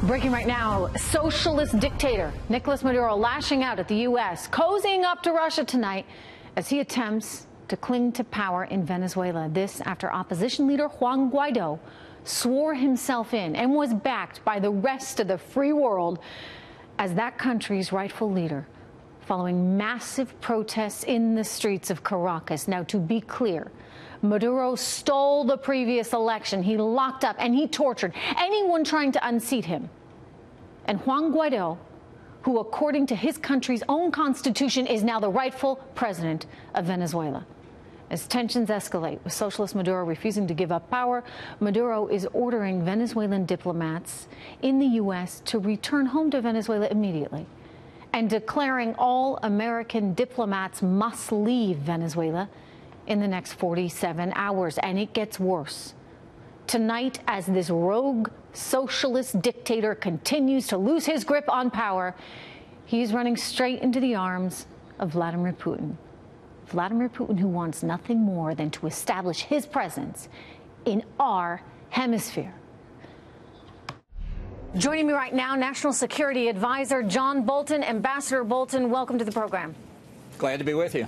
Breaking right now, socialist dictator Nicolas Maduro lashing out at the U.S., cozying up to Russia tonight as he attempts to cling to power in Venezuela. This after opposition leader Juan Guaido swore himself in and was backed by the rest of the free world as that country's rightful leader, following massive protests in the streets of Caracas. Now, to be clear, Maduro stole the previous election. He locked up and he tortured anyone trying to unseat him. And Juan Guaido, who according to his country's own constitution is now the rightful president of Venezuela. As tensions escalate, with socialist Maduro refusing to give up power, Maduro is ordering Venezuelan diplomats in the U.S. to return home to Venezuela immediately and declaring all American diplomats must leave Venezuela in the next 47 hours. And it gets worse. Tonight, as this rogue socialist dictator continues to lose his grip on power, he's running straight into the arms of Vladimir Putin. Vladimir Putin, who wants nothing more than to establish his presence in our hemisphere. Joining me right now, National Security Adviser John Bolton. Ambassador Bolton, welcome to the program. Glad to be with you.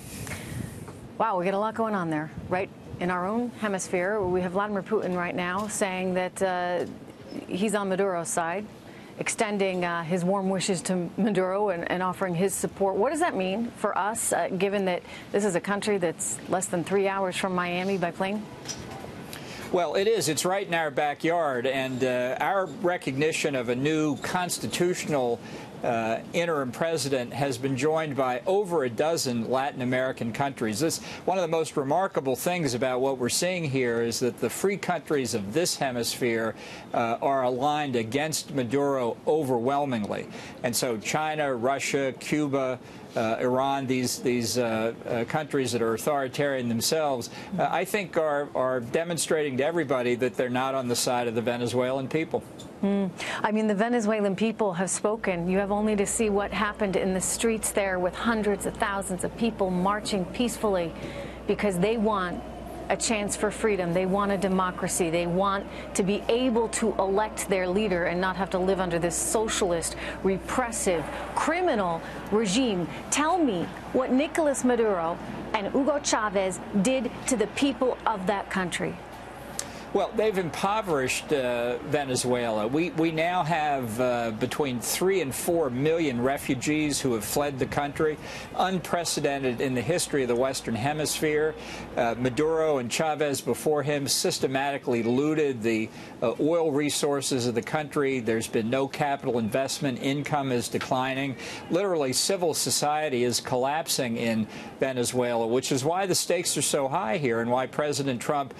Wow, we got a lot going on there, right? In our own hemisphere, we have Vladimir Putin right now saying that he's on Maduro's side, extending his warm wishes to Maduro and offering his support. What does that mean for us, given that this is a country that's less than 3 hours from Miami by plane? Well, it is. It's right in our backyard, and our recognition of a new constitutional interim president has been joined by over a dozen Latin American countries. One of the most remarkable things about what we're seeing here is that the free countries of this hemisphere are aligned against Maduro overwhelmingly. And so China, Russia, Cuba, Iran, these countries that are authoritarian themselves, I think are demonstrating to everybody that they're not on the side of the Venezuelan people. I mean, the Venezuelan people have spoken. You have only to see what happened in the streets there with hundreds of thousands of people marching peacefully because they want a chance for freedom. They want a democracy. They want to be able to elect their leader and not have to live under this socialist, repressive, criminal regime. Tell me what Nicolas Maduro and Hugo Chavez did to the people of that country. Well, they've impoverished Venezuela. We now have between 3 and 4 million refugees who have fled the country, unprecedented in the history of the Western Hemisphere. Maduro and Chavez before him systematically looted the oil resources of the country. There's been no capital investment. Income is declining. Literally, civil society is collapsing in Venezuela, which is why the stakes are so high here and why President Trump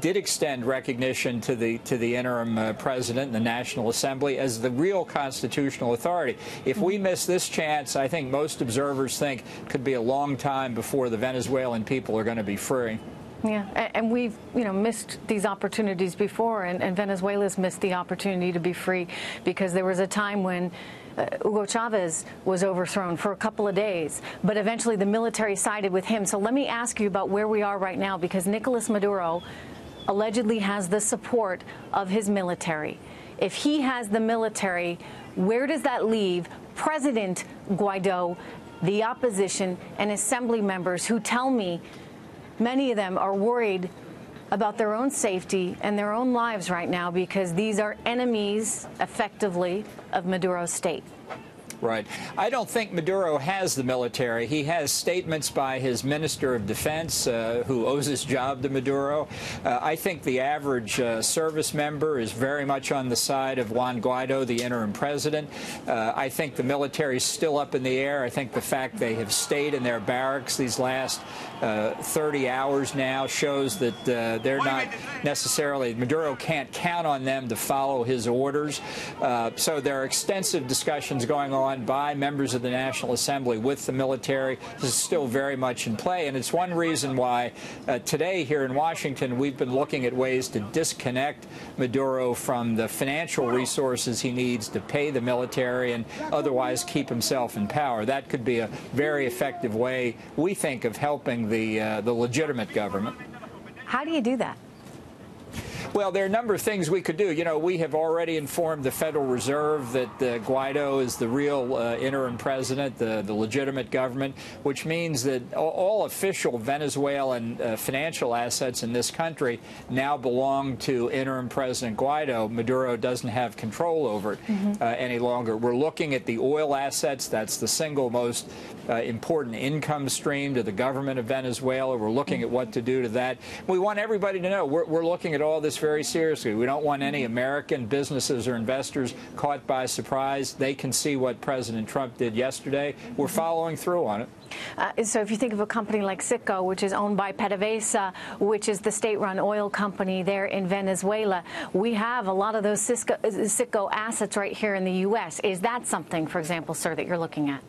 did extend recognition to the interim president and the National Assembly as the real constitutional authority. If we miss this chance, I think most observers think it could be a long time before the Venezuelan people are going to be free. Yeah, and we've, missed these opportunities before, and Venezuela's missed the opportunity to be free because there was a time when Hugo Chavez was overthrown for a couple of days, but eventually the military sided with him. So let me ask you about where we are right now, because Nicolas Maduro allegedly has the support of his military. If he has the military, where does that leave President Guaido, the opposition, and assembly members who tell me many of them are worried about their own safety and their own lives right now because these are enemies, effectively, of Maduro's state? Right. I don't think Maduro has the military. He has statements by his Minister of Defense, who owes his job to Maduro. I think the average service member is very much on the side of Juan Guaido, the interim president. I think the military is still up in the air. I think the fact they have stayed in their barracks these last 30 hours now shows that they're not necessarily, Maduro can't count on them to follow his orders. So there are extensive discussions going on by members of the National Assembly with the military. This is still very much in play, and it's one reason why today here in Washington we've been looking at ways to disconnect Maduro from the financial resources he needs to pay the military and otherwise keep himself in power. That could be a very effective way, we think, of helping the legitimate government. How do you do that? Well, there are a number of things we could do. You know, we have already informed the Federal Reserve that Guaido is the real interim president, the legitimate government, which means that all official Venezuelan financial assets in this country now belong to interim President Guaido. Maduro doesn't have control over it any longer. We're looking at the oil assets. That's the single most important income stream to the government of Venezuela. We're looking at what to do to that. We want everybody to know we're looking at all this very seriously. We don't want any American businesses or investors caught by surprise. They can see what President Trump did yesterday. We're following through on it. So if you think of a company like Citgo, which is owned by PDVSA, which is the state-run oil company there in Venezuela, we have a lot of those Citgo assets right here in the U.S. Is that something, for example, sir, that you're looking at?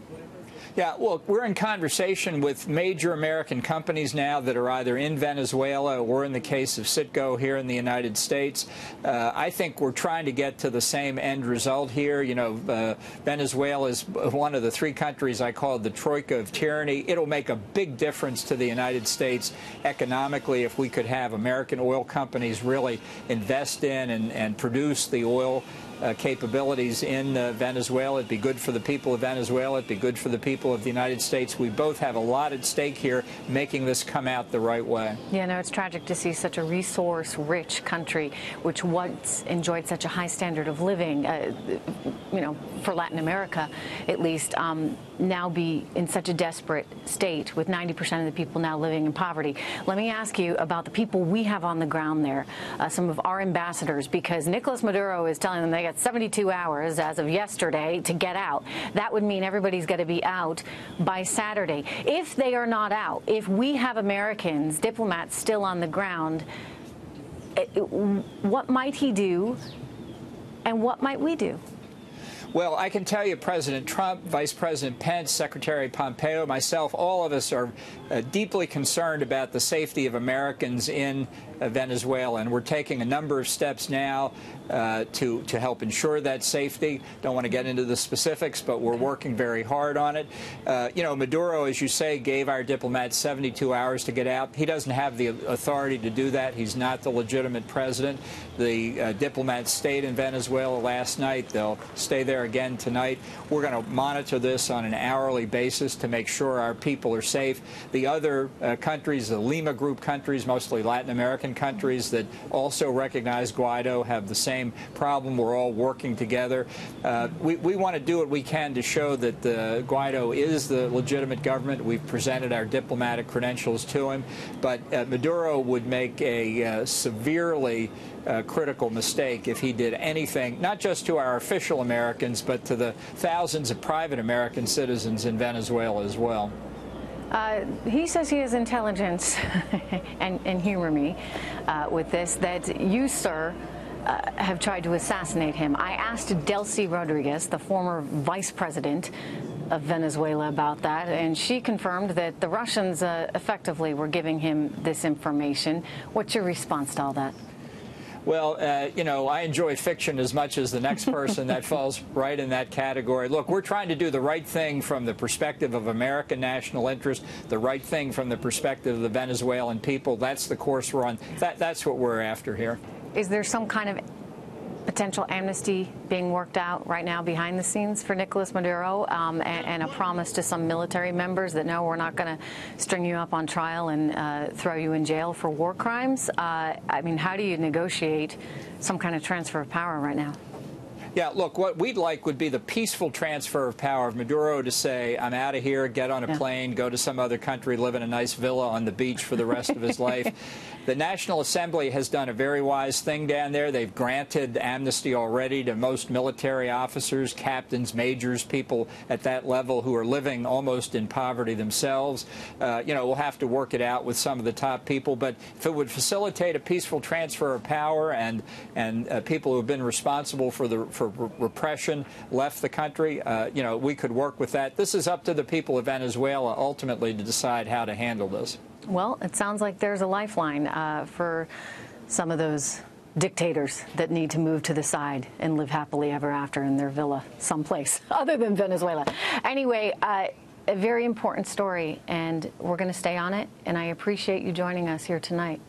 Yeah, well, we're in conversation with major American companies now that are either in Venezuela or, in the case of Citgo, here in the United States. I think we're trying to get to the same end result here. You know, Venezuela is one of the three countries I call the troika of tyranny. It'll make a big difference to the United States economically if we could have American oil companies really invest in and produce the oil capabilities in Venezuela. It'd be good for the people of Venezuela. It'd be good for the people of the United States. We both have a lot at stake here, making this come out the right way. Yeah, no, it's tragic to see such a resource-rich country, which once enjoyed such a high standard of living, you know, for Latin America at least, now be in such a desperate state with 90% of the people now living in poverty. Let me ask you about the people we have on the ground there, some of our ambassadors, because Nicolas Maduro is telling them they got 72 hours as of yesterday to get out. That would mean everybody's got to be out by Saturday. If they are not out, if we have Americans, diplomats still on the ground, what might he do and what might we do? Well, I can tell you President Trump, Vice President Pence, Secretary Pompeo, myself, all of us are deeply concerned about the safety of Americans in Venezuela, and we're taking a number of steps now to help ensure that safety. Don't want to get into the specifics, but we're working very hard on it. You know, Maduro, as you say, gave our diplomats 72 hours to get out. He doesn't have the authority to do that. He's not the legitimate president. The diplomats stayed in Venezuela last night. They'll stay there again tonight. We're going to monitor this on an hourly basis to make sure our people are safe. The other countries, the Lima Group countries, mostly Latin American countries that also recognize Guaido, have the same problem. We're all working together. We want to do what we can to show that Guaido is the legitimate government. We've presented our diplomatic credentials to him. But Maduro would make a severely critical mistake if he did anything, not just to our official Americans, but to the thousands of private American citizens in Venezuela as well. He says he has intelligence, and humor me with this, that you, sir, have tried to assassinate him. I asked Delcy Rodriguez, the former vice president of Venezuela, about that, and she confirmed that the Russians effectively were giving him this information. What's your response to all that? Well, you know, I enjoy fiction as much as the next person. That falls right in that category. Look, we're trying to do the right thing from the perspective of American national interest, the right thing from the perspective of the Venezuelan people. That's the course we're on. That's what we're after here. Is there some kind of potential amnesty being worked out right now behind the scenes for Nicolas Maduro, and a promise to some military members that, no, we're not going to string you up on trial and throw you in jail for war crimes? I mean, how do you negotiate some kind of transfer of power right now? Yeah, look, what we'd like would be the peaceful transfer of power of Maduro to say, I'm out of here, get on a plane, go to some other country, live in a nice villa on the beach for the rest of his life. The National Assembly has done a very wise thing down there. They've granted amnesty already to most military officers, captains, majors, people at that level who are living almost in poverty themselves. You know, we'll have to work it out with some of the top people, but if it would facilitate a peaceful transfer of power and people who have been responsible for repression left the country, you know, we could work with that. This is up to the people of Venezuela ultimately to decide how to handle this. Well, it sounds like there's a lifeline for some of those dictators that need to move to the side and live happily ever after in their villa someplace other than Venezuela. Anyway, a very important story, and we're going to stay on it, and I appreciate you joining us here tonight.